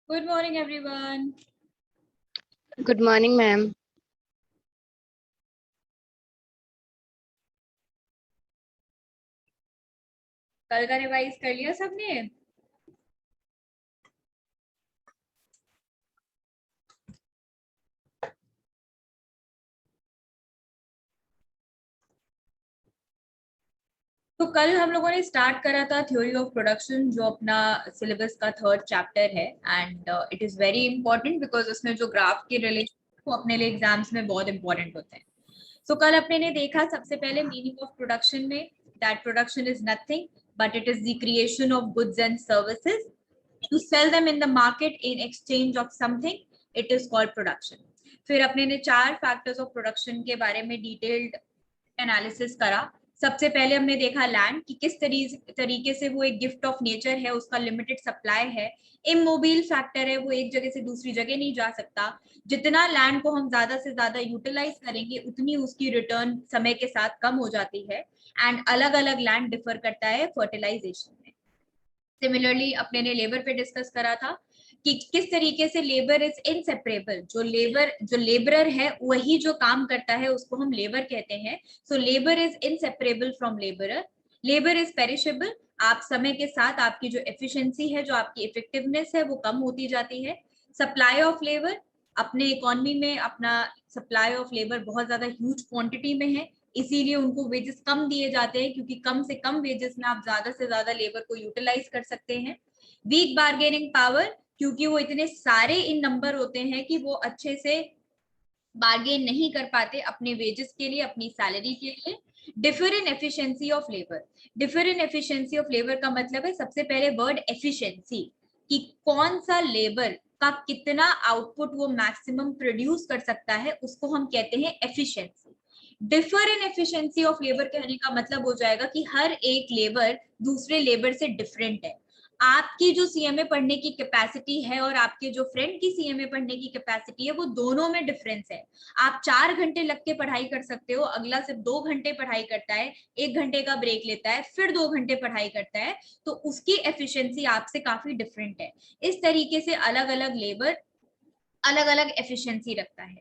Good morning, everyone. Good morning, ma'am. कल का revise कर लिया सबने? तो कल हम लोगों ने स्टार्ट करा था थ्योरी ऑफ प्रोडक्शन, जो अपना सिलेबस का थर्ड चैप्टर है and it is very important because उसमें जो ग्राफ के रिलेशन वो अपने लिए एग्जाम्स में बहुत इंपॉर्टेंट होते हैं. So कल अपने ने देखा सबसे पहले मीनिंग ऑफ प्रोडक्शन में that production is nothing but it is the creation of goods and services to sell them in the market in exchange of something. It is called production. फिर अपने ने चार फैक्टर्स ऑफ प्रोडक्शन के बारे में detailed analysis करा. सबसे पहले हमने देखा लैंड कि किस तरीके से वो एक गिफ्ट ऑफ नेचर है, उसका लिमिटेड सप्लाई है, इमोबाइल फैक्टर है, वो एक जगह से दूसरी जगह नहीं जा सकता. जितना लैंड को हम ज्यादा से ज्यादा यूटिलाइज करेंगे उतनी उसकी रिटर्न समय के साथ कम हो जाती है एंड अलग अलग लैंड डिफर करता है फर्टिलाइजेशन में. सिमिलरली अपने ने लेबर पे डिस्कस करा था कि किस तरीके से लेबर इज इनसेपरेबल. जो लेबरर है वही जो काम करता है उसको हम लेबर कहते हैं. So labour is inseparable from labourer. Labour is perishable. आप समय के साथ आपकी जो एफिशिएंसी है, जो आपकी इफेक्टिवनेस है, वो कम होती जाती है. सप्लाई ऑफ लेबर, अपने इकोनॉमी में अपना सप्लाई ऑफ लेबर बहुत ज्यादा ह्यूज क्वांटिटी में है, इसीलिए उनको वेजेस कम दिए जाते हैं क्योंकि कम से कम वेजेस में आप ज्यादा से ज्यादा लेबर को यूटिलाइज कर सकते हैं. वीक बार्गेनिंग पावर, क्योंकि वो इतने सारे इन नंबर होते हैं कि वो अच्छे से बार्गेन नहीं कर पाते अपने वेजेस के लिए, अपनी सैलरी के लिए. Differ in efficiency of labour. Differ in efficiency of labour का मतलब है सबसे पहले वर्ड एफिशिएंसी, कि कौन सा लेबर का कितना आउटपुट वो मैक्सिमम प्रोड्यूस कर सकता है, उसको हम कहते हैं efficiency. Differ in efficiency of labour कहने का मतलब हो जाएगा कि हर एक लेबर दूसरे लेबर से डिफरेंट है. आपकी जो सीएमए पढ़ने की कैपेसिटी है और आपके जो फ्रेंड की सीएमए पढ़ने की कैपेसिटी है, वो दोनों में डिफरेंस है. आप 4 घंटे लग के पढ़ाई कर सकते हो, अगला सिर्फ 2 घंटे पढ़ाई करता है, 1 घंटे का ब्रेक लेता है, फिर 2 घंटे पढ़ाई करता है, तो उसकी एफिशिएंसी आपसे काफी डिफरेंट है. इस तरीके से अलग अलग लेबर अलग अलग एफिशिएंसी रखता है.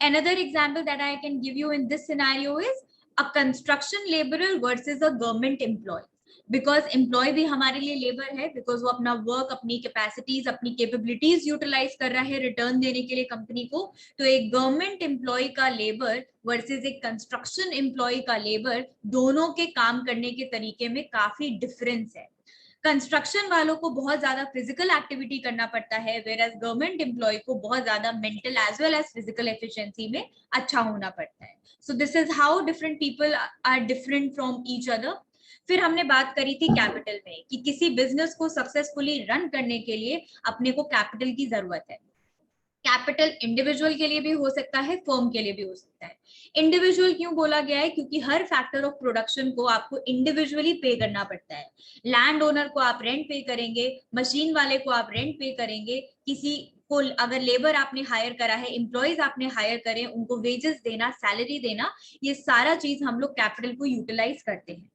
Another example that I can give you in this scenario is a construction laborer versus a government employee. Because employee भी हमारे लिए लेबर है, बिकॉज वो अपना वर्क, अपनी कैपेसिटीज, अपनी कैपेबिलिटीज यूटिलाइज कर रहा है रिटर्न देने के लिए कंपनी को. तो एक गवर्नमेंट एम्प्लॉय का लेबर वर्सेस एक कंस्ट्रक्शन एम्प्लॉय का लेबर, दोनों के काम करने के तरीके में काफी डिफरेंस है. कंस्ट्रक्शन वालों को बहुत ज्यादा फिजिकल एक्टिविटी करना पड़ता है, वेयर एज गवर्नमेंट एम्प्लॉय को बहुत ज्यादा mental as well as physical efficiency में अच्छा होना पड़ता है. So this is how different people are different from each other. फिर हमने बात करी थी कैपिटल में, कि किसी बिजनेस को सक्सेसफुली रन करने के लिए अपने को कैपिटल की जरूरत है. कैपिटल इंडिविजुअल के लिए भी हो सकता है, फर्म के लिए भी हो सकता है. इंडिविजुअल क्यों बोला गया है? क्योंकि हर फैक्टर ऑफ प्रोडक्शन को आपको इंडिविजुअली पे करना पड़ता है. लैंड ओनर को आप रेंट पे करेंगे, मशीन वाले को आप रेंट पे करेंगे, किसी को अगर लेबर आपने हायर करा है, एम्प्लॉयज आपने हायर करें, उनको वेजेस देना, सैलरी देना, ये सारा चीज हम लोग कैपिटल को यूटिलाइज करते हैं.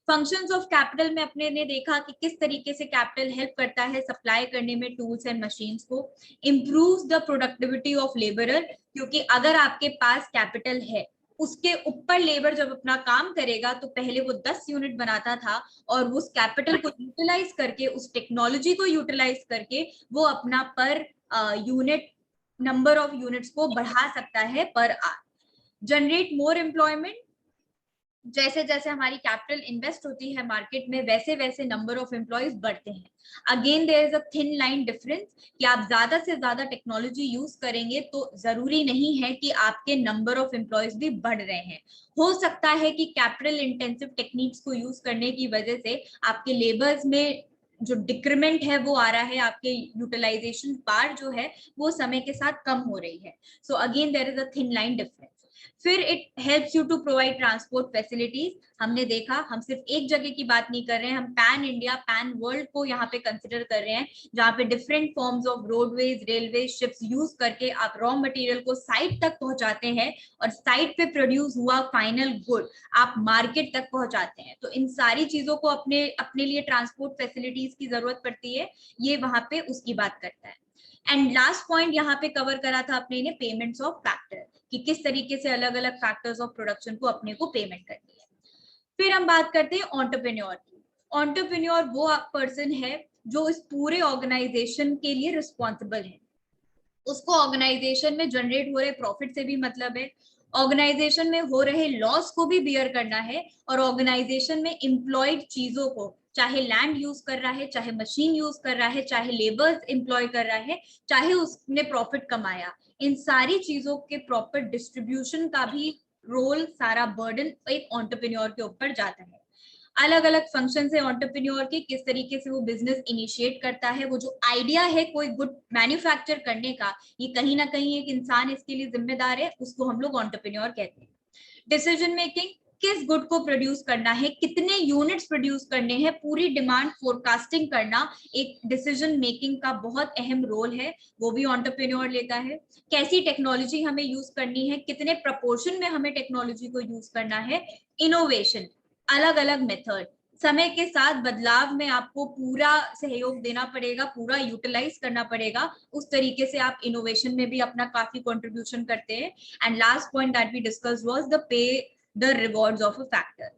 फंक्शंस ऑफ कैपिटल में अपने ने देखा कि किस तरीके से कैपिटल हेल्प करता है सप्लाई करने में टूल्स एंड मशीन्स को. Improves the productivity of labourer, क्योंकि अगर आपके पास कैपिटल है, उसके ऊपर लेबर जब अपना काम करेगा तो पहले वो 10 यूनिट बनाता था, और उस कैपिटल को यूटिलाइज करके, उस टेक्नोलॉजी को यूटिलाइज करके वो अपना per unit number of units को बढ़ा सकता है पर आर. Generate more employment. जैसे जैसे हमारी कैपिटल इन्वेस्ट होती है मार्केट में, वैसे वैसे नंबर ऑफ एम्प्लॉयज बढ़ते हैं. Again there is a thin line difference, कि आप ज्यादा से ज्यादा टेक्नोलॉजी यूज करेंगे तो जरूरी नहीं है कि आपके नंबर ऑफ एम्प्लॉयज भी बढ़ रहे हैं. हो सकता है कि कैपिटल इंटेंसिव टेक्निक्स को यूज करने की वजह से आपके लेबर्स में जो डिक्रीमेंट है वो आ रहा है, आपके यूटिलाइजेशन पार जो है वो समय के साथ कम हो रही है. So again there is a thin line difference. फिर it helps you to provide transport facilities. हमने देखा हम सिर्फ एक जगह की बात नहीं कर रहे हैं, हम पैन इंडिया, पैन वर्ल्ड को यहाँ पे कंसिडर कर रहे हैं, जहाँ पे different forms of roadways, railway, ships use करके आप रॉ मटेरियल को साइट तक पहुंचाते हैं, और साइट पे प्रोड्यूस हुआ फाइनल गुड आप मार्केट तक पहुंचाते हैं. तो इन सारी चीजों को अपने अपने लिए ट्रांसपोर्ट फैसिलिटीज की जरूरत पड़ती है, ये वहां पे उसकी बात करता है. एंड लास्ट पॉइंट यहाँ पे कवर करा था अपने ने पेमेंट्स ऑफ फैक्टर, कि किस तरीके से अलग अलग फैक्टर्स ऑफ प्रोडक्शन को अपने को पेमेंट करनी है। फिर हम बात करते हैं एंटरप्रेन्योर की। एंटरप्रेन्योर वो पर्सन है जो इस पूरे ऑर्गेनाइजेशन के लिए रिस्पॉन्सिबल है। उसको ऑर्गेनाइजेशन में जनरेट हो रहे प्रॉफिट से भी मतलब है, ऑर्गेनाइजेशन में हो रहे लॉस को भी बियर करना है, और ऑर्गेनाइजेशन में एम्प्लॉयड चीजों को, चाहे लैंड यूज कर रहा है, चाहे मशीन यूज कर रहा है, चाहे लेबर्स एम्प्लॉय कर रहा है, चाहे उसने प्रॉफिट कमाया, इन सारी चीजों के प्रॉपर डिस्ट्रीब्यूशन का भी रोल, सारा बर्डन एक एंटरप्रेन्योर के ऊपर जाता है। अलग अलग फंक्शन है एंटरप्रेन्योर के, किस तरीके से वो बिजनेस इनिशिएट करता है, वो जो आइडिया है कोई गुड मैन्युफैक्चर करने का, ये कहीं ना कहीं एक इंसान इसके लिए जिम्मेदार है, उसको हम लोग एंटरप्रेन्योर कहते हैं। डिसीजन मेकिंग, किस गुड को प्रोड्यूस करना है, कितने यूनिट्स प्रोड्यूस करने हैं, पूरी डिमांड फोरकास्टिंग करना एक डिसीजन मेकिंग का बहुत अहम रोल है, वो भी एंटरप्रेन्योर लेता है। कैसी टेक्नोलॉजी हमें यूज करनी है, कितने प्रपोर्शन में हमें टेक्नोलॉजी को यूज करना है, इनोवेशन, अलग अलग मेथड, समय के साथ बदलाव में आपको पूरा सहयोग देना पड़ेगा, पूरा यूटिलाइज करना पड़ेगा, उस तरीके से आप इनोवेशन में भी अपना काफी कंट्रीब्यूशन करते हैं। And last point that we discuss was the pay the rewards of a factor.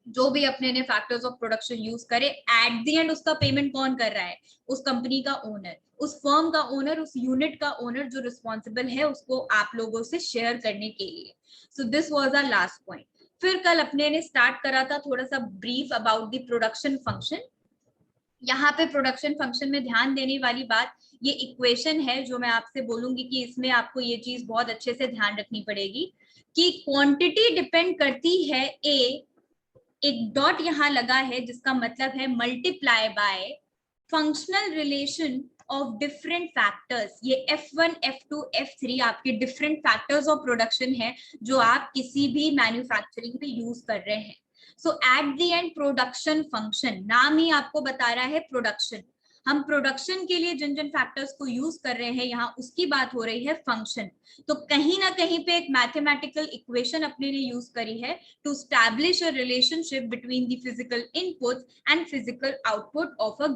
जो भी अपने ने फैक्टर्स ऑफ प्रोडक्शन यूज करे, एट द एंड उसका पेमेंट कौन कर रहा है, उस कंपनी का ओनर, उस फर्म का ओनर, उस यूनिट का ओनर जो रिस्पॉन्सिबल है उसको आप लोगों से शेयर करने के लिए। So this was our last point. फिर कल अपने ने स्टार्ट करा था थोड़ा सा brief about the production function. यहाँ पे प्रोडक्शन फंक्शन में ध्यान देने वाली बात, ये इक्वेशन है जो मैं आपसे बोलूंगी कि इसमें आपको ये चीज बहुत अच्छे से ध्यान रखनी पड़ेगी कि क्वांटिटी डिपेंड करती है एक डॉट यहाँ लगा है जिसका मतलब है multiply by functional relation of different factors. ये F1, F2, F3 आपके डिफरेंट फैक्टर्स ऑफ प्रोडक्शन है जो आप किसी भी मैन्युफैक्चरिंग पे यूज कर रहे हैं। So at the end production function, नाम ही आपको बता रहा है प्रोडक्शन, हम प्रोडक्शन के लिए जिन जिन फैक्टर्स को यूज कर रहे हैं यहाँ उसकी बात हो रही है फंक्शन। तो कहीं ना कहीं पे एक मैथमेटिकल इक्वेशन अपने लिए यूज करी है to establish a relationship between the physical inputs and physical output of a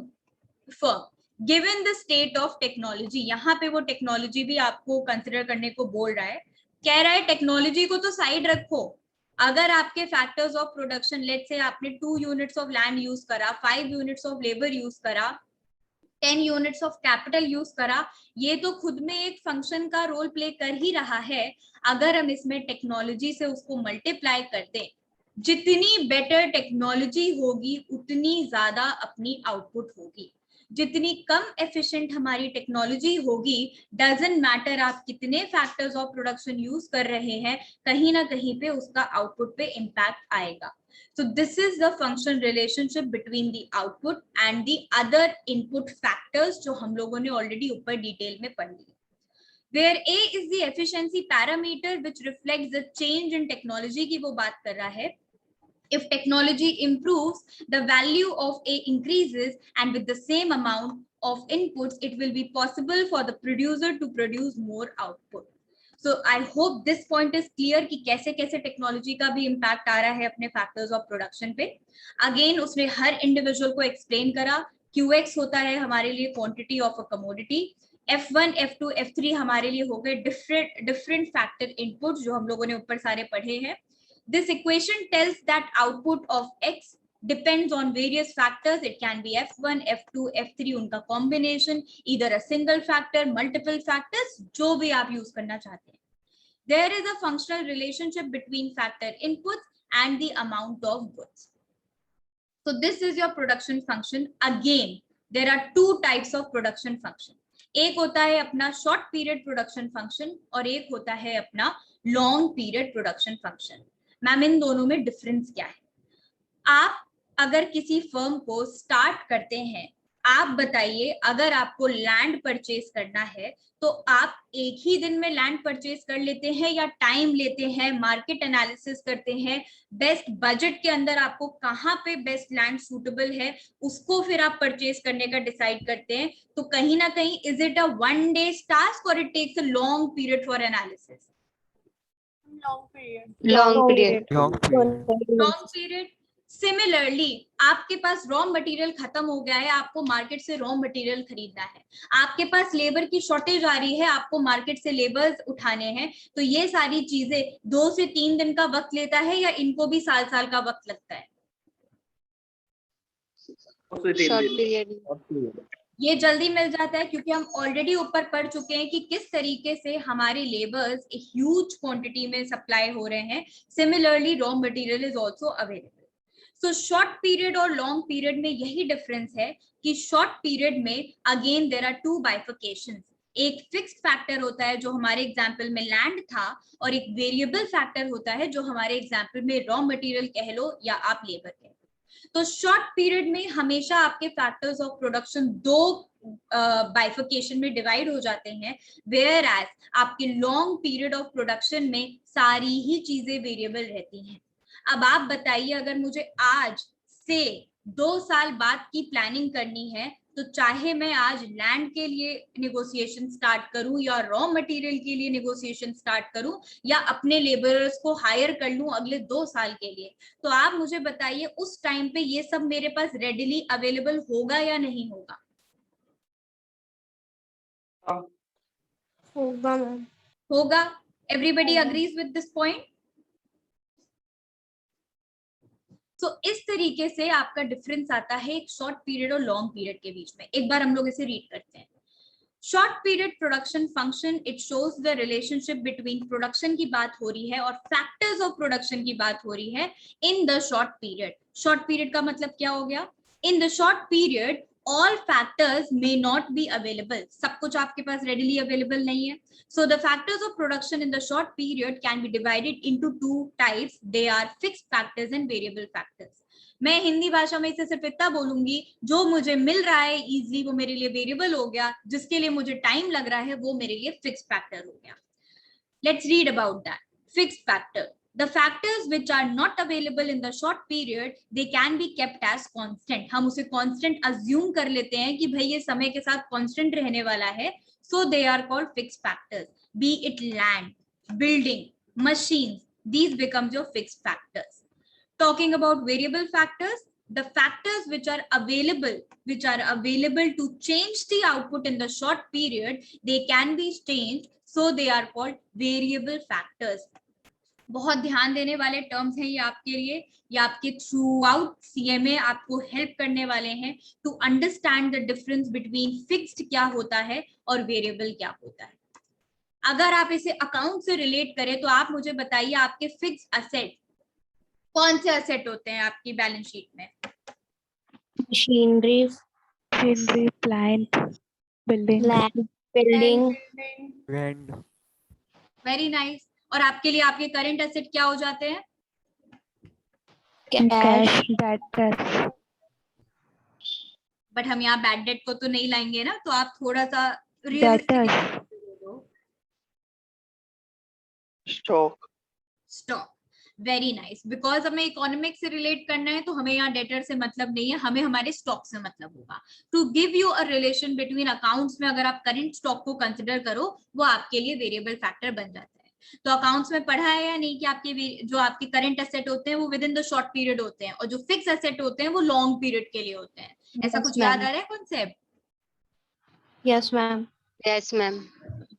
firm given the state of technology. यहाँ पे वो टेक्नोलॉजी भी आपको कंसिडर करने को बोल रहा है, कह रहा है टेक्नोलॉजी को तो साइड रखो, अगर आपके factors of production, let's say आपने 2 यूनिट्स ऑफ लैंड यूज करा, 5 यूनिट्स ऑफ लेबर यूज करा, 10 यूनिट्स ऑफ कैपिटल यूज करा, ये तो खुद में एक फंक्शन का रोल प्ले कर ही रहा है। अगर हम इसमें टेक्नोलॉजी से उसको मल्टीप्लाई कर दें, जितनी बेटर टेक्नोलॉजी होगी उतनी ज्यादा अपनी आउटपुट होगी। जितनी कम एफिशिएंट हमारी टेक्नोलॉजी होगी, डजंट मैटर आप कितने फैक्टर्स ऑफ प्रोडक्शन यूज कर रहे हैं, कहीं ना कहीं पे उसका आउटपुट पे इम्पैक्ट आएगा। So this is the function relationship between the output and the other input factors जो हम लोगों ने already ऊपर डिटेल में पढ़ ली। Where A is the efficiency parameter which reflects the change in technology की वो बात कर रहा है। If technology improves, the value of A increases, and with the same amount of inputs, it will be possible for the producer to produce more output. So I hope this point is clear कि कैसे कैसे technology का भी impact आ रहा है अपने factors of production पे। Again उसने हर इंडिविजुअल को एक्सप्लेन करा। QX होता है हमारे लिए quantity of a commodity, F1, F2, F3 हमारे लिए हो गए डिफरेंट फैक्टर इनपुट जो हम लोगों ने ऊपर सारे पढ़े हैं। This equation tells that output of X depends on various factors. It can be F1, F2, F3 उनका combination, either a single factor, multiple factors, जो भी आप यूज करना चाहते हैं। There is a functional relationship between factor inputs and the amount of goods. So this is your production function. Again, there are two types of production function. एक होता है अपना short period production function और एक होता है अपना long period production function. Ma'am इन दोनों में डिफरेंस क्या है? आप अगर किसी फर्म को स्टार्ट करते हैं, आप बताइए अगर आपको लैंड परचेज करना है तो आप एक ही दिन में लैंड परचेज कर लेते हैं या टाइम लेते हैं, मार्केट एनालिसिस करते हैं, बेस्ट बजट के अंदर आपको कहाँ पे बेस्ट लैंड सूटेबल है उसको फिर आप परचेज करने का डिसाइड करते हैं। तो कहीं ना कहीं is it a one day task और it takes a long period for analysis? Long period. Long period. Similarly आपके पास रॉ मटेरियल खत्म हो गया है, आपको मार्केट से रॉ मटेरियल खरीदना है, आपके पास लेबर की शॉर्टेज आ रही है, आपको मार्केट से लेबर्स उठाने हैं, तो ये सारी चीजें 2 से 3 दिन का वक्त लेता है या इनको भी साल साल का वक्त लगता है? Short period. ये जल्दी मिल जाता है क्योंकि हम ऑलरेडी ऊपर पढ़ चुके हैं कि किस तरीके से हमारे लेबर्स एक ह्यूज क्वांटिटी में सप्लाई हो रहे हैं। Similarly raw material is also available. So short period और लॉन्ग पीरियड में यही डिफरेंस है कि शॉर्ट पीरियड में अगेन देयर आर टू बाइफिकेशंस। एक फिक्स्ड फैक्टर होता है जो हमारे एग्जाम्पल में लैंड था, और एक वेरिएबल फैक्टर होता है जो हमारे एग्जाम्पल में रॉ मटेरियल कह लो या आप लेबर कह लो। तो शॉर्ट पीरियड में हमेशा आपके फैक्टर्स ऑफ प्रोडक्शन दो बाइफिकेशन में डिवाइड हो जाते हैं, वेयर एज आपके लॉन्ग पीरियड ऑफ प्रोडक्शन में सारी ही चीजें वेरिएबल रहती हैं। अब आप बताइए, अगर मुझे आज से 2 साल बाद की प्लानिंग करनी है, तो चाहे मैं आज लैंड के लिए नेगोशिएशन स्टार्ट करूं या रॉ मटेरियल के लिए नेगोशिएशन स्टार्ट करूं या अपने लेबरर्स को हायर कर लूं अगले 2 साल के लिए, तो आप मुझे बताइए उस टाइम पे ये सब मेरे पास रेडिली अवेलेबल होगा या नहीं होगा? होगा मैम। होगा। Everybody agrees with this point? तो इस तरीके से आपका डिफरेंस आता है एक शॉर्ट पीरियड और लॉन्ग पीरियड के बीच में। एक बार हम लोग इसे रीड करते हैं। Short period production function, it shows the relationship between production की बात हो रही है और फैक्टर्स ऑफ प्रोडक्शन की बात हो रही है in the short period. Short period का मतलब क्या हो गया? In the short period all factors may not be available. सब कुछ आपके पास readily available नहीं है. So the factors of production in the short period can be divided into two types. They are fixed factors and variable factors. मैं हिंदी भाषा में इसे सिर्फ इतना बोलूंगी, जो मुझे मिल रहा है इजिली वो मेरे लिए वेरिएबल हो गया, जिसके लिए मुझे टाइम लग रहा है वो मेरे लिए फिक्स्ड फैक्टर हो गया. Let's read about that. Fixed factor. The factors which are not available in the short period, they can be kept as constant. हम उसे constant assume कर लेते हैं कि भाई ये समय के साथ constant रहने वाला है. So they are called fixed factors. Be it land, building, machines, these becomes your fixed factors. Talking about variable factors, the factors which are available to change the output in the short period, they can be changed, so they are called variable factors. बहुत ध्यान देने वाले terms हैं ये आपके लिए, ये आपके थ्रू आउट सीएमए आपको हेल्प करने वाले हैं to understand the difference between fixed क्या होता है और वेरिएबल क्या होता है. अगर आप इसे अकाउंट से रिलेट करें तो आप मुझे बताइए आपके फिक्स्ड असेट कौन से असेट होते हैं आपकी बैलेंस शीट में? Machinery, plant, building, land. Very nice. और आपके लिए आपके करंट एसेट क्या हो जाते हैं? Cash, debtor. बट हम यहाँ बैड डेट को तो नहीं लाएंगे ना, तो आप थोड़ा सा स्टॉक. Very nice. बिकॉज हमें इकोनॉमिक से रिलेट करना है तो हमें यहाँ डेटर से मतलब नहीं है, हमें हमारे स्टॉक से मतलब होगा. To give you a relation between accounts में अगर आप करंट स्टॉक को कंसिडर करो, वो आपके लिए वेरिएबल फैक्टर बन जाता है. तो अकाउंट्स में पढ़ा है या नहीं कि आपके जो आपके करंट एसेट होते हैं वो with in the short period होते हैं और जो फिक्स एसेट होते हैं वो लॉन्ग पीरियड के लिए होते हैं. ऐसा कुछ याद आ रहा है concept? Yes ma'am. Yes ma'am.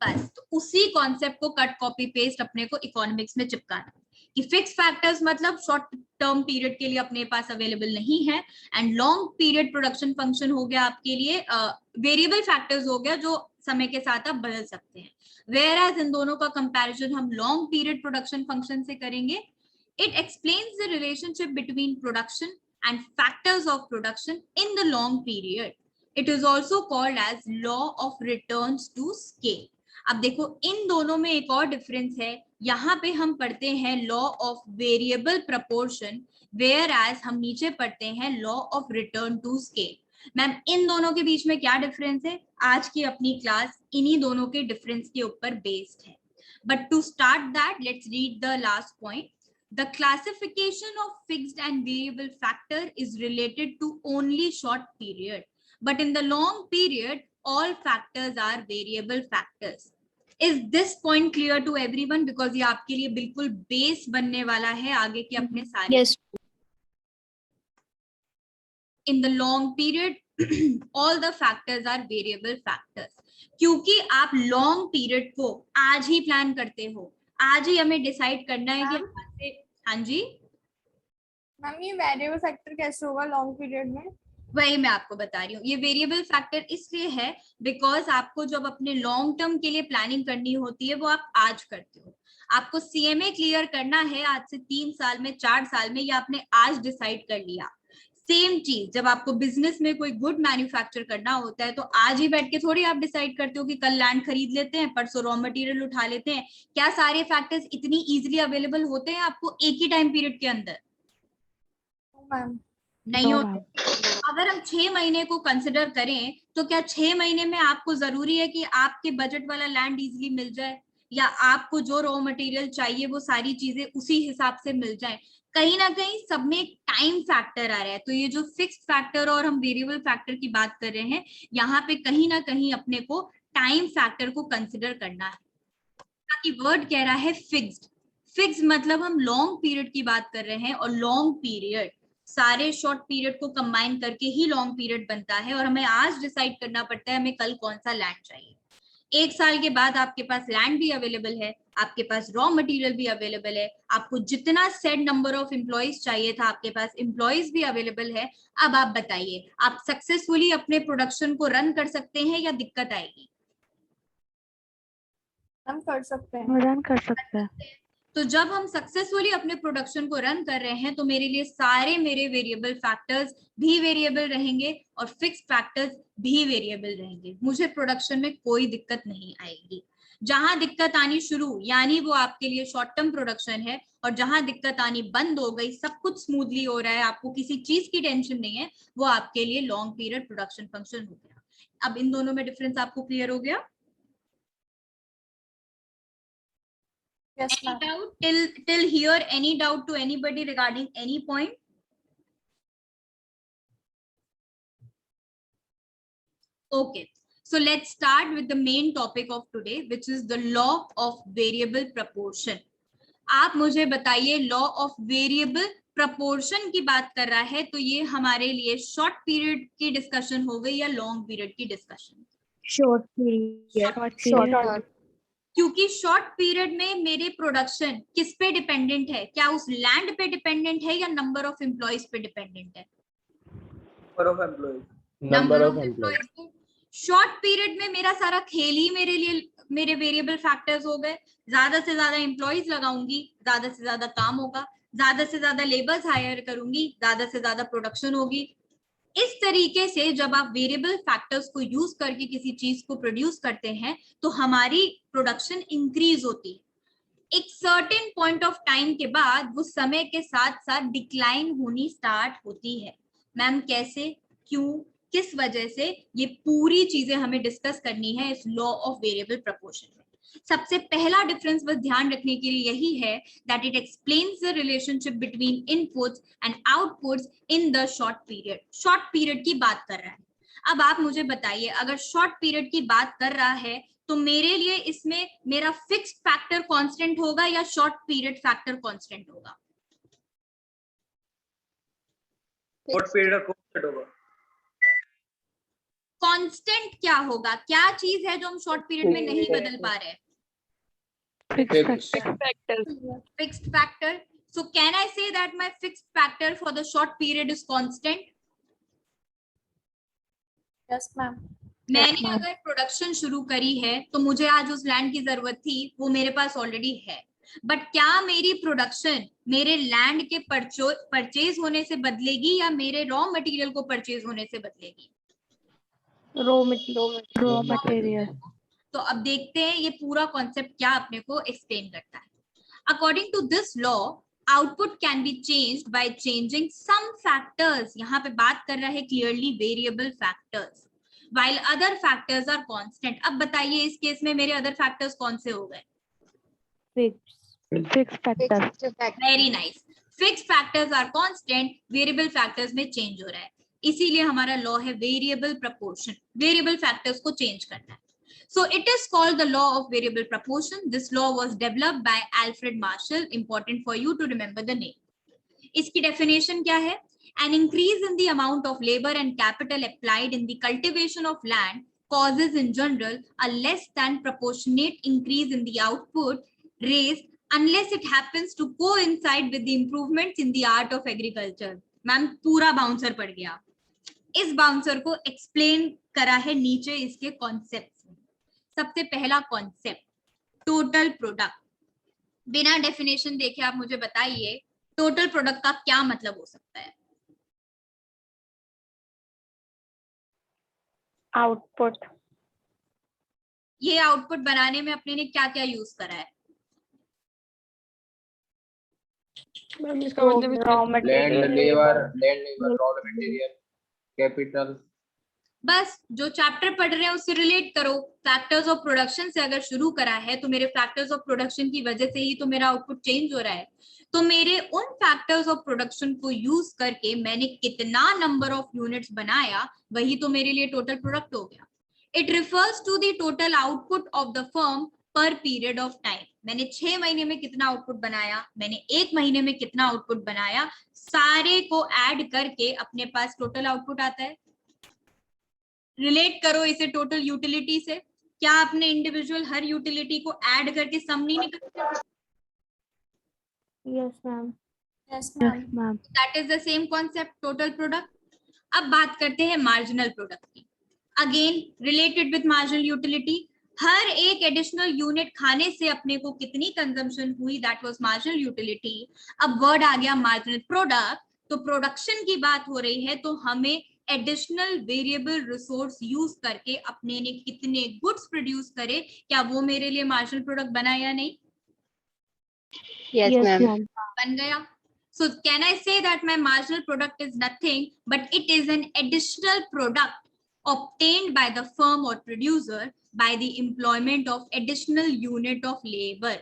बस तो उसी कॉन्सेप्ट को कट कॉपी पेस्ट अपने को इकोनॉमिक्स में चिपकाना कि फिक्स फैक्टर्स मतलब शॉर्ट टर्म पीरियड के लिए अपने पास अवेलेबल नहीं है, and long period production function हो गया आपके लिए वेरिएबल फैक्टर्स हो गया जो समय के साथ आप बदल सकते हैं. वेयर एज इन दोनों का कंपैरिजन हम लॉन्ग पीरियड प्रोडक्शन फंक्शन से करेंगे. It explains the relationship between production and factors of production in the long period. It is also called as law of returns to scale. अब देखो इन दोनों में एक और डिफरेंस है. यहाँ पे हम पढ़ते हैं law of variable proportion, whereas हम नीचे पढ़ते हैं law of return to scale. Ma'am इन दोनों के बीच में क्या डिफरेंस है? आज की अपनी क्लास इन्हीं दोनों के डिफरेंस के ऊपर बेस्ड है. But to start that let's read the last point. The classification of fixed and variable factor is related to only short period, but in the long period all factors are variable factors. Is this point clear to everyone? Because ये आपके लिए बिल्कुल base बनने वाला है आगे के अपने सारे. Yes. In the long period, all the factors are variable factors. क्योंकि आप लॉन्ग पीरियड को आज ही प्लान करते हो, आज ही हमें डिसाइड करना है कि आज से। हाँ जी मैम, ये वेरिएबल फैक्टर कैसे होगा लॉन्ग पीरियड में? वही मैं आपको बता रही हूँ। ये वेरिएबल फैक्टर इसलिए है बिकॉज आपको जब अपने लॉन्ग टर्म के लिए प्लानिंग करनी होती है वो आप आज करते हो। आपको सीएमए क्लियर करना है आज से 3 साल में, 4 साल में, या आपने आज डिसाइड कर लिया। सेम चीज जब आपको बिजनेस में कोई गुड मैन्युफैक्चर करना होता है तो आज ही बैठ के थोड़ी आप डिसाइड करते हो कि कल लैंड खरीद लेते हैं, परसों रॉ मटेरियल उठा लेते हैं। क्या सारे फैक्टर्स इतनी इजीली अवेलेबल होते हैं आपको एक ही टाइम पीरियड के अंदर? नहीं होते। अगर हम 6 महीने को कंसिडर करें तो क्या 6 महीने में आपको जरूरी है कि आपके बजट वाला लैंड इजीली मिल जाए, या आपको जो रॉ मटेरियल चाहिए वो सारी चीजें उसी हिसाब से मिल जाए? कहीं ना कहीं सब में एक टाइम फैक्टर आ रहा है। तो ये जो फिक्स्ड फैक्टर और हम वेरिएबल फैक्टर की बात कर रहे हैं, यहाँ पे कहीं ना कहीं अपने को टाइम फैक्टर को कंसिडर करना है। ताकि वर्ड कह रहा है फिक्स्ड। फिक्स्ड मतलब हम लॉन्ग पीरियड की बात कर रहे हैं, और लॉन्ग पीरियड सारे शॉर्ट पीरियड को कंबाइन करके ही लॉन्ग पीरियड बनता है। और हमें आज डिसाइड करना पड़ता है हमें कल कौन सा लैंड चाहिए। 1 साल के बाद आपके पास लैंड भी अवेलेबल है, आपके पास रॉ मटेरियल भी अवेलेबल है, आपको जितना सेट नंबर ऑफ एम्प्लॉइज चाहिए था आपके पास एम्प्लॉइज भी अवेलेबल है। अब आप बताइए, आप सक्सेसफुली अपने प्रोडक्शन को रन कर सकते हैं या दिक्कत आएगी? हम कर सकते हैं, रन कर सकते हैं। तो जब हम सक्सेसफुली अपने प्रोडक्शन को रन कर रहे हैं तो मेरे लिए सारे मेरे वेरिएबल फैक्टर्स भी वेरिएबल रहेंगे और फिक्स्ड फैक्टर्स भी वेरिएबल रहेंगे। मुझे प्रोडक्शन में कोई दिक्कत नहीं आएगी। जहां दिक्कत आनी शुरू यानी वो आपके लिए शॉर्ट टर्म प्रोडक्शन है, और जहां दिक्कत आनी बंद हो गई, सब कुछ स्मूथली हो रहा है, आपको किसी चीज की टेंशन नहीं है, वो आपके लिए लॉन्ग पीरियड प्रोडक्शन फंक्शन हो गया। अब इन दोनों में डिफरेंस आपको क्लियर हो गया? yes, Any doubt till here? Any doubt to anybody regarding any point? Okay, so let's start with the main topic of today, which is the law of variable proportion. आप मुझे बताइए, law of variable proportion की बात कर रहा है तो ये हमारे लिए शॉर्ट पीरियड की डिस्कशन हो गई या लॉन्ग पीरियड की डिस्कशन? Short period. क्योंकि शॉर्ट पीरियड में मेरे प्रोडक्शन किस पे डिपेंडेंट है? क्या उस लैंड पे डिपेंडेंट है या नंबर ऑफ एम्प्लॉइज पे डिपेंडेंट है? Number of employees. Short period में मेरा सारा खेल ही मेरे लिए मेरे वेरिएबल फैक्टर्स हो गए। ज्यादा से ज्यादा एम्प्लॉइज लगाऊंगी, ज्यादा से ज्यादा काम होगा, ज्यादा से ज्यादा लेबर्स हायर करूंगी, ज्यादा से ज्यादा प्रोडक्शन होगी। इस तरीके से जब आप वेरिएबल फैक्टर्स को यूज करके किसी चीज को प्रोड्यूस करते हैं तो हमारी प्रोडक्शन इंक्रीज होती है। एक सर्टेन पॉइंट ऑफ टाइम के बाद वो समय के साथ साथ डिक्लाइन होनी स्टार्ट होती है। मैम कैसे, क्यों, किस वजह से, ये पूरी चीजें हमें डिस्कस करनी है इस लॉ ऑफ वेरिएबल प्रपोर्शन में। सबसे पहला डिफरेंस बस ध्यान रखने के लिए यही है that it explains the relationship between inputs and outputs in the short period. Short period की बात कर रहा है। अब आप मुझे बताइए, अगर शॉर्ट पीरियड की बात कर रहा है तो मेरे लिए इसमें मेरा फिक्स्ड फैक्टर कांस्टेंट होगा या शॉर्ट पीरियड फैक्टर कांस्टेंट होगा? शॉर्ट पीरियड कांस्टेंट होगा। कांस्टेंट क्या होगा? क्या चीज है जो हम शॉर्ट पीरियड में नहीं बदल पा रहे हैं? Fixed factor. So can I say that my fixed factor for the short period is constant? yes ma'am. मैंने अगर प्रोडक्शन शुरू करी है तो मुझे आज उस लैंड की जरूरत थी, वो मेरे पास ऑलरेडी है। बट क्या मेरी प्रोडक्शन मेरे लैंड के परचेज होने से बदलेगी या मेरे रॉ मटेरियल को परचेज होने से बदलेगी? Raw material. तो अब देखते हैं ये पूरा कॉन्सेप्ट क्या अपने को एक्सप्लेन करता है। According to this law, output can be changed by changing some factors. यहाँ पे बात कर रहा है clearly variable factors, while other factors are constant. अब बताइए इस केस में मेरे अदर फैक्टर्स कौन से हो गए? Fix factor. Very nice. Fixed factors are constant, variable factors में चेंज हो रहा है, इसीलिए हमारा लॉ है वेरिएबल प्रपोर्शन। वेरिएबल फैक्टर्स को चेंज करना है। So it is called the law of variable proportion. This law was developed by Alfred Marshall. Important for you to remember the name. इसकी डेफिनेशन क्या है? An increase in the amount of labor and capital applied in the cultivation of land causes in general a less than proportionate increase in the output raised unless it happens to coincide with the improvements in the art of agriculture. Ma'am पूरा bouncer पड़ गया. इस bouncer को explain करा है नीचे इसके concept में. सबसे पहला कॉन्सेप्ट टोटल प्रोडक्ट. बिना डेफिनेशन देखे आप मुझे बताइए टोटल प्रोडक्ट का क्या मतलब हो सकता है. आउटपुट. ये आउटपुट बनाने में अपने ने क्या क्या यूज करा है. इसका मतलब raw land material. Labour raw material capital. बस जो चैप्टर पढ़ रहे हैं उससे रिलेट करो. फैक्टर्स ऑफ प्रोडक्शन से अगर शुरू करा है तो मेरे फैक्टर्स ऑफ प्रोडक्शन की वजह से ही तो मेरा आउटपुट चेंज हो रहा है. तो मेरे उन फैक्टर्स ऑफ प्रोडक्शन को यूज करके मैंने कितना नंबर ऑफ यूनिट्स बनाया वही तो मेरे लिए टोटल प्रोडक्ट हो गया. It refers to the total output of the firm per period of time. मैंने 6 महीने में कितना आउटपुट बनाया, मैंने 1 महीने में कितना आउटपुट बनाया, सारे को ऐड करके अपने पास टोटल आउटपुट आता है. रिलेट करो इसे टोटल यूटिलिटी से. क्या आपने इंडिविजुअल हर यूटिलिटी को ऐड करके सम नहीं निकाला? Yes ma'am. Yes yes ma'am. Ma'am. That is the same concept total product. अब बात करते हैं मार्जिनल प्रोडक्ट की. Again related with marginal utility. हर एक एडिशनल यूनिट खाने से अपने को कितनी कंजम्पशन हुई, दैट वाज मार्जिनल यूटिलिटी. अब वर्ड आ गया मार्जिनल प्रोडक्ट. तो प्रोडक्शन की बात हो रही है तो हमें एडिशनल वेरिएबल रिसोर्स यूज करके अपने ने कितने गुड्स प्रोड्यूस करे, क्या वो मेरे लिए मार्जिनल प्रोडक्ट बना या नहीं? Yes, ma'am. बन गया. So can I say that my marginal product is nothing but it is an additional product obtained by the firm or producer by the employment of additional unit of labor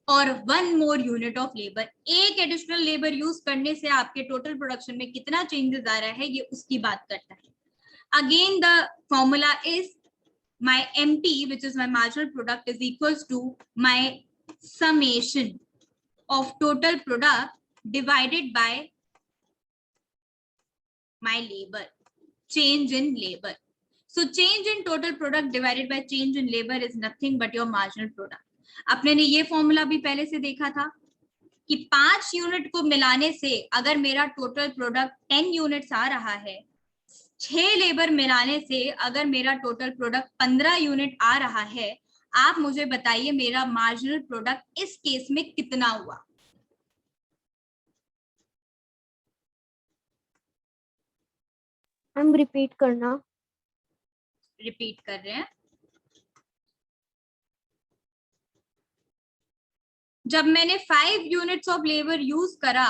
or one more unit of labor. एक additional labor use करने से आपके total production में कितना changes आ रहा है ये उसकी बात करता है. Again the formula is my MT which is my marginal product is equals to my summation of total product divided by my labor, change in labor. So change in total product divided by change in labor is nothing but your marginal product. आपने ने ये formula भी पहले से देखा था कि 5 unit को मिलाने से अगर मेरा टोटल प्रोडक्ट 10 यूनिट्स आ रहा है, 6 लेबर मिलाने से अगर मेरा टोटल प्रोडक्ट 15 यूनिट आ रहा है, आप मुझे बताइए मेरा मार्जिनल प्रोडक्ट इस केस में कितना हुआ. हम रिपीट करना. रिपीट कर रहे हैं. जब मैंने 5 यूनिट्स ऑफ लेबर यूज करा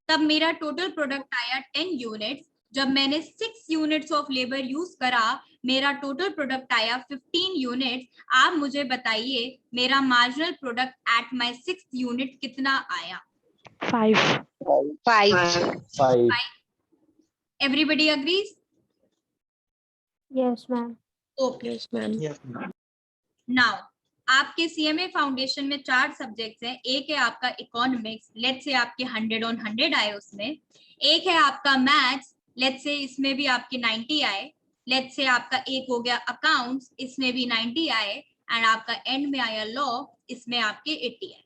तब मेरा टोटल प्रोडक्ट आया 10 यूनिट्स. जब मैंने 6 यूनिट्स ऑफ लेबर यूज करा मेरा टोटल प्रोडक्ट आया 15 यूनिट्स. आप मुझे बताइए मेरा marginal product at my 6th unit कितना आया. 5. Everybody agrees? Yes, ma'am. Okay. Yes, ma'am. Now आपके CMA फाउंडेशन में 4 सब्जेक्ट्स हैं. एक है आपका इकोनॉमिक्स, लेट्स से आपके 100 on 100 आए उसमें. एक है आपका मैथ्स, लेट्स से इसमें भी आपके 90 आए. लेट्स से आपका एक हो गया अकाउंट्स, इसमें भी 90 आए. एंड आपका एंड में आया लॉ, इसमें आपके 80 आए.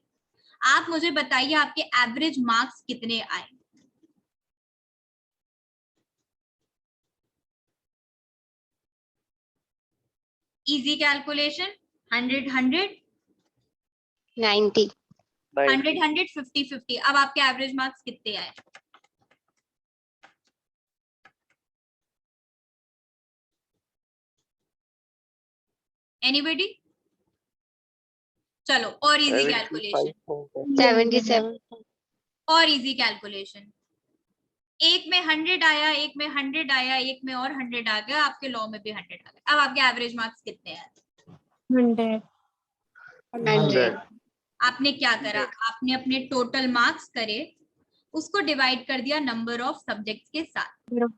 आप मुझे बताइए आपके एवरेज मार्क्स कितने आए. Easy calculation. 100 100 90. 100 100 50 50. अब आपके एवरेज मार्क्स कितने आए. एनीबॉडी? चलो और इजी कैलकुलेशन. 77. और इजी कैलकुलेशन. एक में 100 आया, एक में 100 आया, एक में और 100 आ गया, आपके लॉ में भी 100 आ गया. अब आपके एवरेज मार्क्स कितने आए. 100. आपने क्या करा, आपने अपने टोटल मार्क्स करे उसको डिवाइड कर दिया नंबर ऑफ सब्जेक्ट्स के साथ.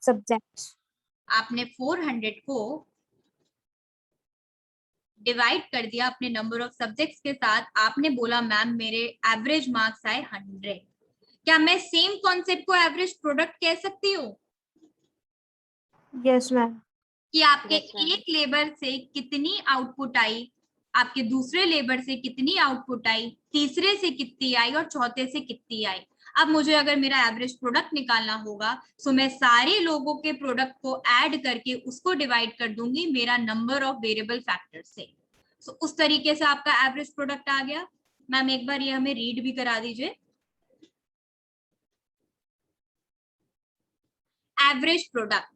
Subjects. आपने 400 को डिवाइड कर दिया अपने नंबर ऑफ सब्जेक्ट्स के साथ. आपने बोला मैम मेरे एवरेज मार्क्स आए 100. क्या मैं सेम कॉन्सेप्ट को एवरेज प्रोडक्ट कह सकती हूँ यस मैम। कि आपके Yes, ma'am. एक लेबर से कितनी आउटपुट आई, आपके दूसरे लेबर से कितनी आउटपुट आई, तीसरे से कितनी आई और चौथे से कितनी आई। अब मुझे अगर मेरा एवरेज प्रोडक्ट निकालना होगा तो मैं सारे लोगों के प्रोडक्ट को ऐड करके उसको डिवाइड कर दूंगी मेरा नंबर ऑफ वेरिएबल फैक्टर से। सो उस तरीके से आपका एवरेज प्रोडक्ट आ गया। मैम एक बार ये हमें रीड भी करा दीजिए। Average product.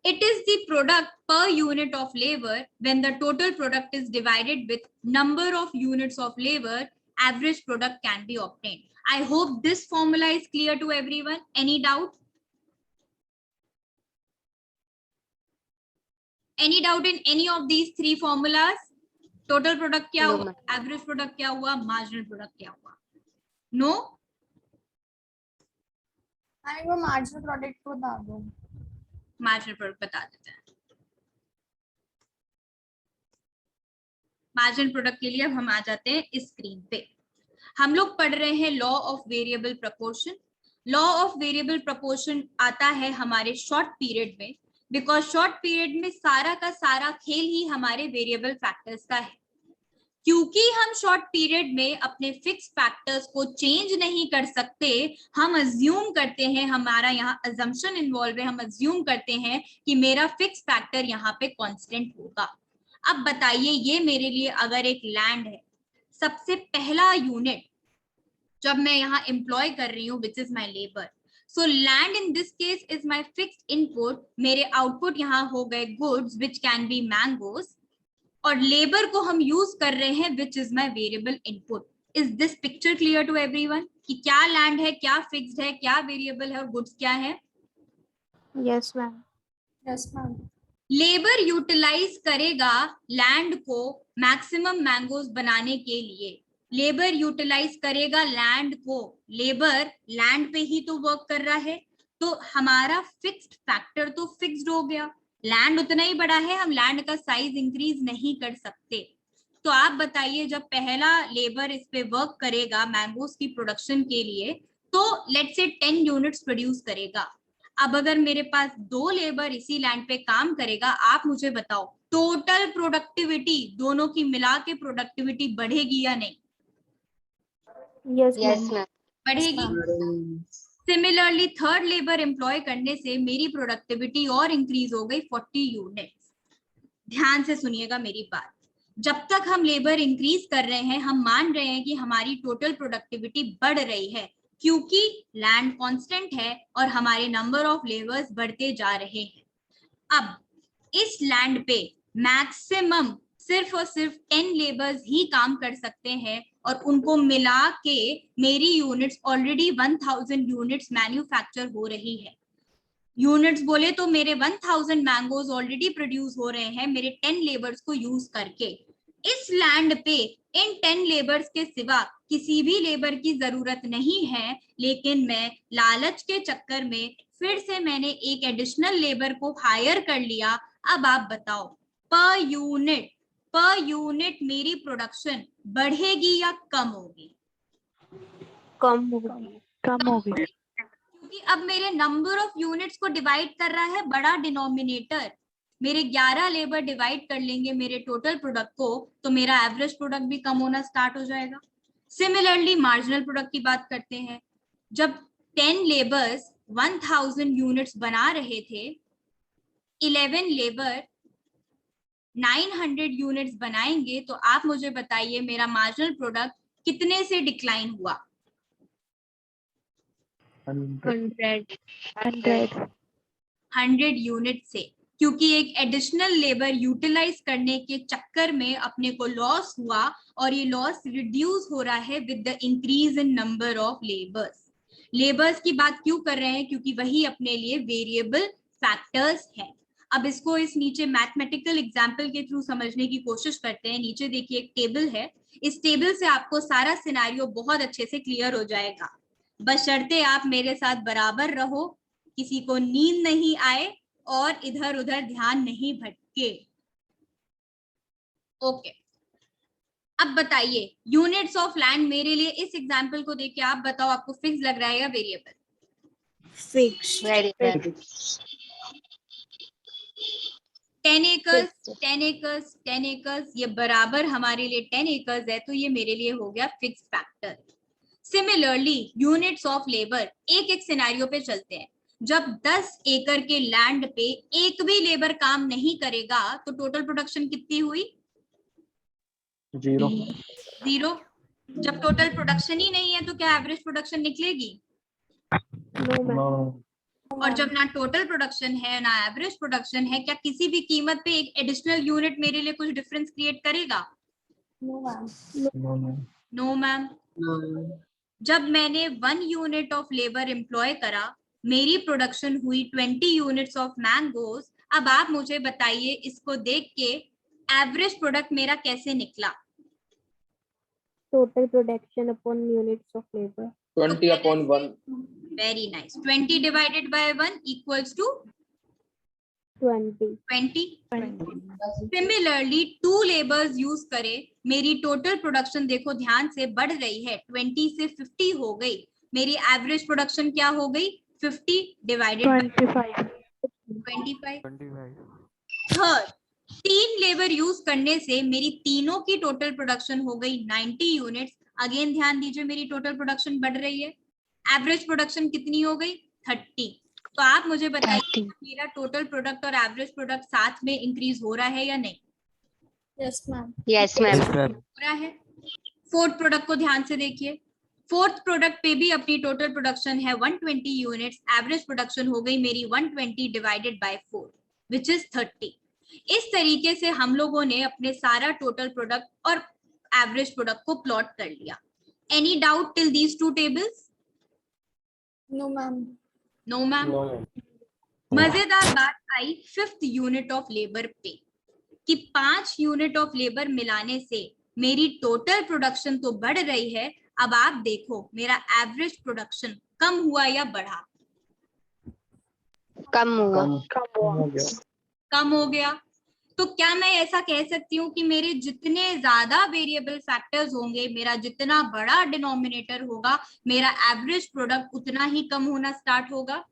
It is the product per unit of labor when the total product is divided with number of units of labor. Average product can be obtained. I hope this formula is clear to everyone. Any doubt? Any doubt in any of these three formulas? Total product क्या No, हुआ? ma'am. Average product क्या हुआ? Marginal product क्या हुआ? No? Ma'am वो marginal product को बता दो। मार्जिनल प्रोडक्ट बता देते हैं। मार्जिनल प्रोडक्ट के लिए अब हम आ जाते हैं इस स्क्रीन पे। हम लोग पढ़ रहे हैं law of variable proportion. Law of variable proportion आता है हमारे शॉर्ट पीरियड में, बिकॉज शॉर्ट पीरियड में सारा का सारा खेल ही हमारे वेरिएबल फैक्टर्स का है। क्योंकि हम शॉर्ट पीरियड में अपने फिक्स फैक्टर्स को चेंज नहीं कर सकते, हम अज्यूम करते हैं, हमारा यहाँ अजम्पशन इन्वॉल्व है, हम अज्यूम करते हैं कि मेरा फिक्स फैक्टर यहाँ पे कांस्टेंट होगा। अब बताइए ये मेरे लिए अगर एक लैंड है, सबसे पहला यूनिट जब मैं यहाँ एम्प्लॉय कर रही हूँ which is my labour, so land in this case is my fixed input. मेरे आउटपुट यहाँ हो गए goods which can be mangoes, और लेबर को हम यूज कर रहे हैं which is my variable input. Is this picture clear to everyone कि क्या लैंड है, क्या फिक्स्ड है, क्या वेरिएबल है और गुड्स क्या है? Yes ma'am. Yes ma'am. Labour utilise करेगा लैंड को मैक्सिमम मैंगोज बनाने के लिए। लेबर यूटिलाइज करेगा लैंड को, लेबर लैंड पे ही तो वर्क कर रहा है, तो हमारा फिक्स्ड फैक्टर तो फिक्स्ड हो गया। लैंड उतना ही बड़ा है, हम लैंड का साइज इंक्रीज नहीं कर सकते। तो आप बताइए जब पहला लेबर इस पे वर्क करेगा मैंगोज की प्रोडक्शन के लिए, तो लेट्स से 10 यूनिट्स प्रोड्यूस करेगा। अब अगर मेरे पास 2 लेबर इसी लैंड पे काम करेगा, आप मुझे बताओ टोटल प्रोडक्टिविटी दोनों की मिला के प्रोडक्टिविटी बढ़ेगी या नहीं? Yes Yes, ma'am. बढ़ेगी। सिमिलरली थर्ड लेबर एम्प्लॉय करने से मेरी प्रोडक्टिविटी और इंक्रीज हो गई 40 यूनिट्स। ध्यान से सुनिएगा मेरी बात, जब तक हम लेबर इंक्रीज कर रहे हैं हम मान रहे हैं कि हमारी टोटल प्रोडक्टिविटी बढ़ रही है, क्योंकि लैंड कांस्टेंट है और हमारे नंबर ऑफ लेबर्स बढ़ते जा रहे हैं। अब इस लैंड पे मैक्सिमम सिर्फ और सिर्फ 10 लेबर्स ही काम कर सकते हैं, और उनको मिला के मेरी यूनिट्स ऑलरेडी 1000 यूनिट्स मैन्युफैक्चर हो रही है। यूनिट्स बोले तो मेरे 1000 मैंगोज ऑलरेडी प्रोड्यूस हो रहे हैं मेरे 10 लेबर्स को यूज करके। इस लैंड पे इन 10 लेबर्स के सिवा किसी भी लेबर की जरूरत नहीं है, लेकिन मैं लालच के चक्कर में फिर से मैंने एक एडिशनल लेबर को हायर कर लिया। अब आप बताओ पर यूनिट मेरी प्रोडक्शन बढ़ेगी या कम होगी? कम होगी। क्योंकि अब मेरे नंबर ऑफ यूनिट्स को डिवाइड कर रहा है बड़ा डिनोमिनेटर। मेरे 11 लेबर डिवाइड कर लेंगे मेरे टोटल प्रोडक्ट को, तो मेरा एवरेज प्रोडक्ट भी कम होना स्टार्ट हो जाएगा। सिमिलरली मार्जिनल प्रोडक्ट की बात करते हैं, जब 10 लेबर्स 1000 यूनिट्स बना रहे थे, 11 लेबर 900 यूनिट्स बनाएंगे, तो आप मुझे बताइए मेरा मार्जिनल प्रोडक्ट कितने से डिक्लाइन हुआ? 100 यूनिट से, क्योंकि एक एडिशनल लेबर यूटिलाइज करने के चक्कर में अपने को लॉस हुआ, और ये लॉस रिड्यूस हो रहा है with the increase in number of labours की बात क्यों कर रहे हैं? क्योंकि वही अपने लिए वेरिएबल फैक्टर्स है। अब इसको इस नीचे मैथमेटिकल एग्जाम्पल के थ्रू समझने की कोशिश करते हैं। नीचे देखिए एक टेबल है, इस टेबल से आपको सारा सिनेरियो बहुत अच्छे से क्लियर हो जाएगा, बशर्ते आप मेरे साथ बराबर रहो, किसी को नींद नहीं आए और इधर उधर ध्यान नहीं भटके। ओके, अब बताइए यूनिट्स ऑफ लैंड मेरे लिए इस एग्जांपल को देख के आप बताओ आपको फिक्स लग रहा है या variable? Variable. 10 acres 10 acres 10 acres ये बराबर हमारे लिए 10 एकर्स है, तो ये मेरे लिए हो गया fix factor. Similarly units of labour, एक एक सिनेरियो पे चलते हैं। जब 10 एकड़ के लैंड पे एक भी लेबर काम नहीं करेगा तो टोटल प्रोडक्शन कितनी हुई? 0. 0। जब टोटल प्रोडक्शन ही नहीं है तो क्या एवरेज प्रोडक्शन निकलेगी? No. और जब ना टोटल प्रोडक्शन है ना एवरेज प्रोडक्शन है, क्या किसी भी कीमत पे एक एडिशनल यूनिट मेरे लिए कुछ डिफरेंस क्रिएट करेगा? No. No ma'am. जब मैंने 1 यूनिट ऑफ लेबर एम्प्लॉय करा, मेरी प्रोडक्शन हुई 20 यूनिट्स ऑफ मैंगोज। अब आप मुझे बताइए इसको देख के एवरेज प्रोडक्ट मेरा कैसे निकला? Total production upon units of labor. 20 upon 1. Very nice. 20 divided by 1 equals to 20. 20। Similarly 2 labours use करे, मेरी टोटल प्रोडक्शन देखो ध्यान से बढ़ रही है, 20 से 50 हो गई। मेरी एवरेज प्रोडक्शन क्या हो गई? 50 divided by 25। Third, 3 labour use करने से मेरी तीनों की टोटल प्रोडक्शन हो गई 90 यूनिट्स। अगेन ध्यान दीजिए मेरी टोटल प्रोडक्शन बढ़ रही है। एवरेज प्रोडक्शन कितनी हो गई? 30। तो आप मुझे बताइए 30. मेरा टोटल प्रोडक्ट और एवरेज प्रोडक्ट साथ में इंक्रीज हो रहा है या नहीं? Yes ma'am. Yes, ma'am. हो रहा है। फोर्थ प्रोडक्ट को ध्यान से देखिए। फोर्थ प्रोडक्ट पे भी अपनी टोटल प्रोडक्शन है 120 यूनिट्स, एवरेज प्रोडक्शन हो गई मेरी 120 डिवाइडेड बाय 4 विच इज 30। इस तरीके से हम लोगों ने अपने सारा टोटल प्रोडक्ट और एवरेज प्रोडक्ट को प्लॉट कर लिया। Any doubt till these 2 tables? No ma'am. No ma'am. No. मजेदार बात आई 5th यूनिट ऑफ लेबर पे कि 5 यूनिट ऑफ लेबर मिलाने से मेरी टोटल प्रोडक्शन तो बढ़ रही है। अब आप देखो मेरा एवरेज प्रोडक्शन कम हुआ या बढ़ा? कम हुआ. कम हो गया। तो क्या मैं ऐसा कह सकती हूँ कि मेरे जितने ज्यादा वेरिएबल फैक्टर्स होंगे, मेरा जितना बड़ा डिनोमिनेटर होगा, मेरा एवरेज प्रोडक्ट उतना ही कम होना स्टार्ट होगा?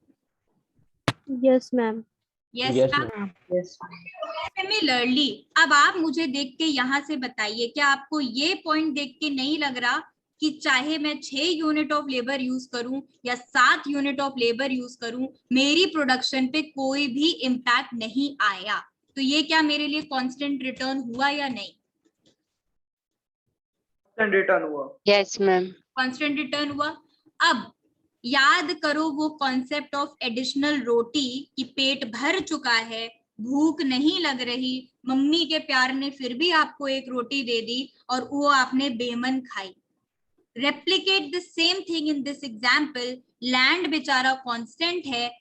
Yes, ma'am. Yes Yes, ma'am. Similarly अब आप मुझे देख के यहाँ से बताइए, क्या आपको ये पॉइंट देख के नहीं लग रहा कि चाहे मैं 6 यूनिट ऑफ लेबर यूज करूं या 7 यूनिट ऑफ लेबर यूज करूं, मेरी प्रोडक्शन पे कोई भी इम्पैक्ट नहीं आया? तो ये क्या मेरे लिए कांस्टेंट रिटर्न हुआ या नहीं? रिटर्न हुआ। Yes, ma'am. कांस्टेंट रिटर्न हुआ। अब याद करो वो कॉन्सेप्ट ऑफ एडिशनल रोटी कि पेट भर चुका है, भूख नहीं लग रही, मम्मी के प्यार ने फिर भी आपको एक रोटी दे दी और वो आपने बेमन खाई। Replicate the same thing in this example. Land बेचारा कांस्टेंट है,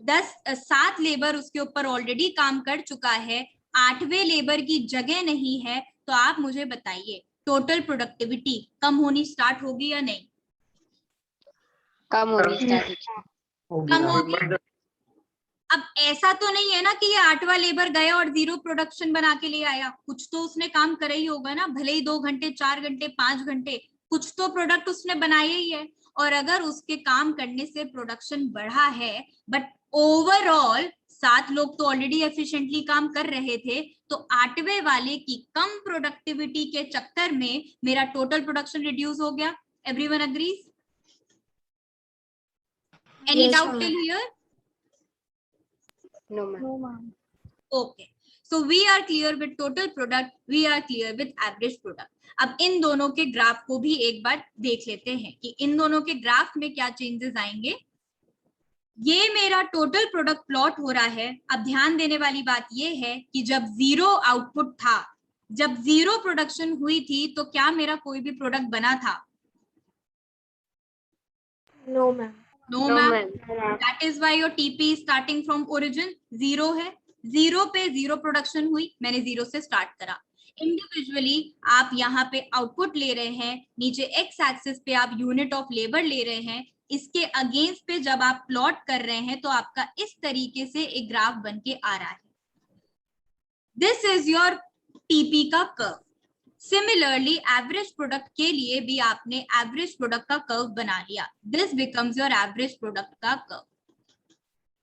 7 लेबर उसके ऊपर ऑलरेडी काम कर चुका है, 8वें लेबर की जगह नहीं है। तो आप मुझे बताइए टोटल प्रोडक्टिविटी कम होनी स्टार्ट होगी या नहीं? कम होनी स्टार्ट. कम होगी। अब ऐसा तो नहीं है ना कि ये 8वां लेबर गया और 0 प्रोडक्शन बना के ले आया, कुछ तो उसने काम करा ही होगा ना, भले ही 2 घंटे 4 घंटे 5 घंटे, कुछ तो प्रोडक्ट उसने बनाया ही है। और अगर उसके काम करने से प्रोडक्शन बढ़ा है बट ओवरऑल 7 लोग तो ऑलरेडी एफिशिएंटली काम कर रहे थे, तो 8वें वाले की कम प्रोडक्टिविटी के चक्कर में मेरा टोटल प्रोडक्शन रिड्यूस हो गया। Everyone agrees? Any Yes, doubt ma'am. Till here? No, ma'am. No ma'am. Okay, so we are clear with total product, we are clear with average product. अब इन दोनों के ग्राफ को भी एक बार देख लेते हैं कि इन दोनों के ग्राफ में क्या चेंजेस आएंगे। ये मेरा टोटल प्रोडक्ट प्लॉट हो रहा है। अब ध्यान देने वाली बात ये है कि जब 0 आउटपुट था, जब 0 प्रोडक्शन हुई थी, तो क्या मेरा कोई भी प्रोडक्ट बना था? No, ma'am. No No, ma'am. ma'am. That is why your TP starting from origin 0 है। 0 पे 0 प्रोडक्शन हुई, मैंने 0 से स्टार्ट करा। इंडिविजुअली आप यहाँ पे आउटपुट ले रहे हैं, नीचे एक्स एक्सिस पे आप यूनिट ऑफ लेबर ले रहे हैं, इसके अगेंस्ट पे जब आप प्लॉट कर रहे हैं तो आपका इस तरीके से एक ग्राफ बन के आ रहा है। दिस इज योर टीपी का कर्व। सिमिलरली एवरेज प्रोडक्ट के लिए भी आपने एवरेज प्रोडक्ट का कर्व बना लिया. This becomes your average product का कर्व.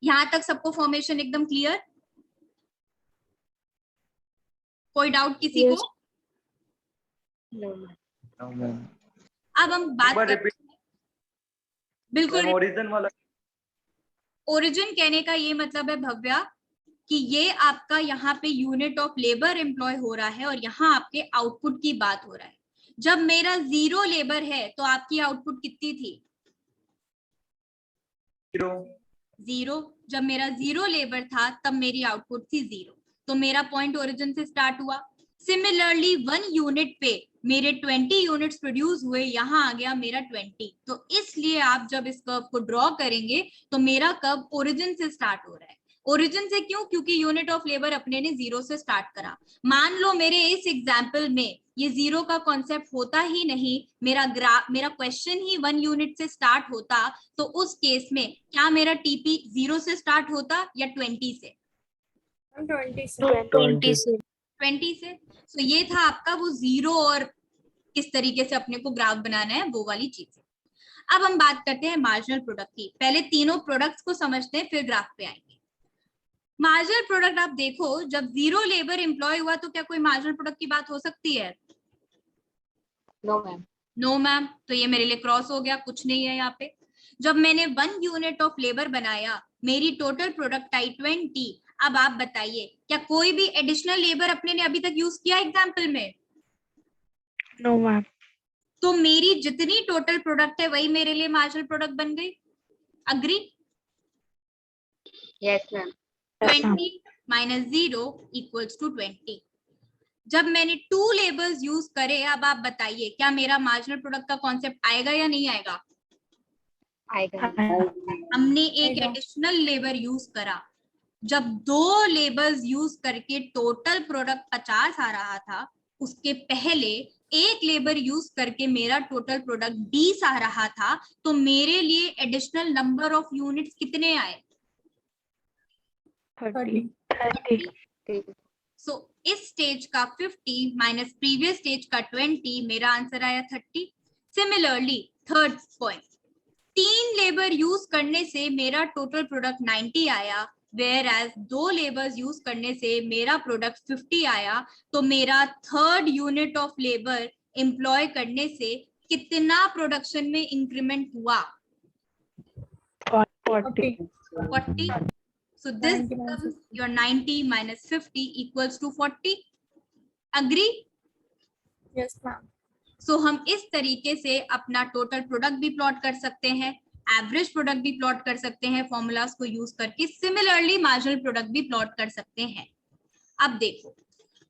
यहां तक सबको फॉर्मेशन एकदम क्लियर? कोई डाउट किसी Yes. को? No, ma'am. No, ma'am. अब हम बात करते रिपीट हैं. बिल्कुल. ओरिजिन वाला. ओरिजिन कहने का ये मतलब है भव्या कि ये आपका यहाँ पे यूनिट ऑफ लेबर एम्प्लॉय हो रहा है और यहाँ आपके आउटपुट की बात हो रहा है. जब मेरा 0 लेबर है तो आपकी आउटपुट कितनी थी? 0. जब मेरा 0 लेबर था तब मेरी आउटपुट थी 0. तो मेरा पॉइंट ओरिजिन से स्टार्ट हुआ. सिमिलरली 1 यूनिट पे मेरे 20 यूनिट्स प्रोड्यूस हुए, यहाँ आ गया मेरा 20. तो इसलिए आप जब इस कर्व को ड्रॉ करेंगे तो मेरा कर्व ओरिजिन से स्टार्ट हो रहा है. ओरिजिन से क्यों? क्योंकि यूनिट ऑफ लेबर अपने ने 0 से स्टार्ट करा. मान लो मेरे इस एग्जाम्पल में ये 0 का कॉन्सेप्ट होता ही नहीं, मेरा क्वेश्चन ही 1 यूनिट से स्टार्ट होता, तो उस केस में क्या मेरा टीपी 0 से स्टार्ट होता या 20 से? 20 से. 20 से. 20 से. तो ये था आपका वो 0 और किस तरीके से अपने को ग्राफ बनाना है वो वाली चीज. अब हम बात करते हैं मार्जिनल प्रोडक्ट की. पहले तीनों प्रोडक्ट्स को समझते हैं, फिर ग्राफ पे आएंगे. मार्जिनल प्रोडक्ट आप देखो, जब 0 लेबर एम्प्लॉय हुआ तो क्या कोई मार्जिनल प्रोडक्ट की बात हो सकती है? No, ma'am. No ma'am. तो ये मेरे लिए क्रॉस हो गया, कुछ नहीं है यहाँ पे. जब मैंने 1 यूनिट ऑफ लेबर बनाया, मेरी टोटल प्रोडक्ट आई 20. अब आप बताइए क्या कोई भी एडिशनल लेबर अपने ने अभी तक यूज किया एग्जाम्पल में? No, ma'am. तो मेरी जितनी टोटल प्रोडक्ट है वही मेरे लिए मार्जिनल प्रोडक्ट बन गई. Agree? Yes, ma'am. 20 minus 0 equals to 20. जब मैंने 2 लेबर्स यूज करे, अब आप बताइए क्या मेरा मार्जिनल प्रोडक्ट का कॉन्सेप्ट आएगा या नहीं आएगा? आएगा. हमने एक आएगा. एडिशनल लेबर यूज करा. जब 2 लेबर्स यूज करके टोटल प्रोडक्ट 50 आ रहा था, उसके पहले एक लेबर यूज करके मेरा टोटल प्रोडक्ट 20 आ रहा था, तो मेरे लिए एडिशनल नंबर ऑफ यूनिट्स कितने आए? 30. 30. सो इस स्टेज का 50 माइनस प्रीवियस स्टेज का 20, मेरा आंसर आया 30. Similarly third point, 3 labour use करने से मेरा टोटल प्रोडक्ट 90 आया, वेयर एज 2 लेबर्स यूज करने से मेरा प्रोडक्ट 50 आया. तो मेरा third unit of labour employ करने से कितना प्रोडक्शन में इंक्रीमेंट हुआ? 40. 40. So this 90 minus becomes your 90 minus 50 equals to 40. Agree? Yes, ma'am. So हम इस तरीके से अपना टोटल प्रोडक्ट भी प्लॉट कर सकते हैं, एवरेज प्रोडक्ट भी प्लॉट कर सकते हैं फॉर्मूलाज को यूज करके. सिमिलरली मार्जिनल प्रोडक्ट भी प्लॉट कर सकते हैं. अब देखो,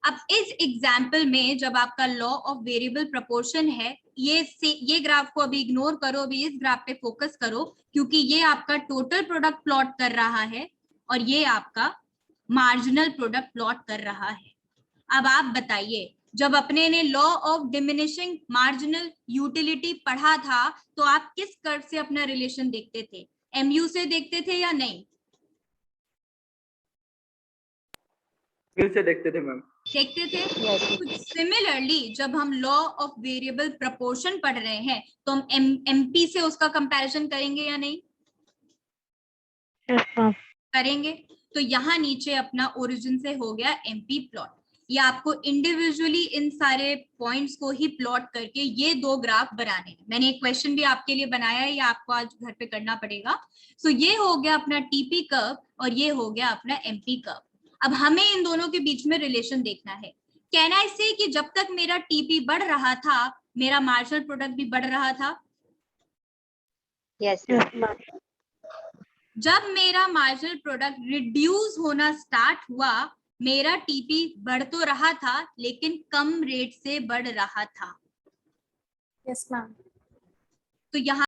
अब इस एग्जाम्पल में जब आपका लॉ ऑफ वेरिएबल प्रोपोर्शन है, ये ग्राफ को अभी इग्नोर करो, अभी इस ग्राफ पे फोकस करो, क्योंकि ये आपका टोटल प्रोडक्ट प्लॉट कर रहा है और ये आपका मार्जिनल प्रोडक्ट प्लॉट कर रहा है. अब आप बताइए, जब अपने ने law of diminishing marginal utility पढ़ा था तो आप किस कर्व से अपना रिलेशन देखते थे? एमयू से देखते थे या नहीं? व्यू से देखते थे मैम. देखते थे. Yes. सिमिलरली जब हम लॉ ऑफ वेरिएबल प्रोपोर्शन पढ़ रहे हैं तो हम एमपी से उसका कंपैरिजन करेंगे या नहीं? Yes, ma'am. करेंगे. तो यहाँ नीचे अपना ओरिजिन से हो गया एमपी प्लॉट. ये आपको इंडिविजुअली इन सारे पॉइंट्स को ही प्लॉट करके ये 2 ग्राफ बनाने हैं. मैंने एक क्वेश्चन भी आपके लिए बनाया है, ये आपको आज घर पे करना पड़ेगा. सो ये हो गया अपना टीपी कर्व और ये हो गया अपना एमपी कर्व. अब हमें इन दोनों के बीच में रिलेशन देखना है. कैन आई से कि जब तक मेरा टीपी बढ़ रहा था मेरा मार्जिनल प्रोडक्ट भी बढ़ रहा था? Yes, Yes, ma'am. ma'am. जब मेरा मार्जिनल प्रोडक्ट रिड्यूस होना स्टार्ट हुआ, मेरा टीपी बढ़ तो रहा था लेकिन कम रेट से बढ़ रहा था. Yes, ma'am. तो यहाँ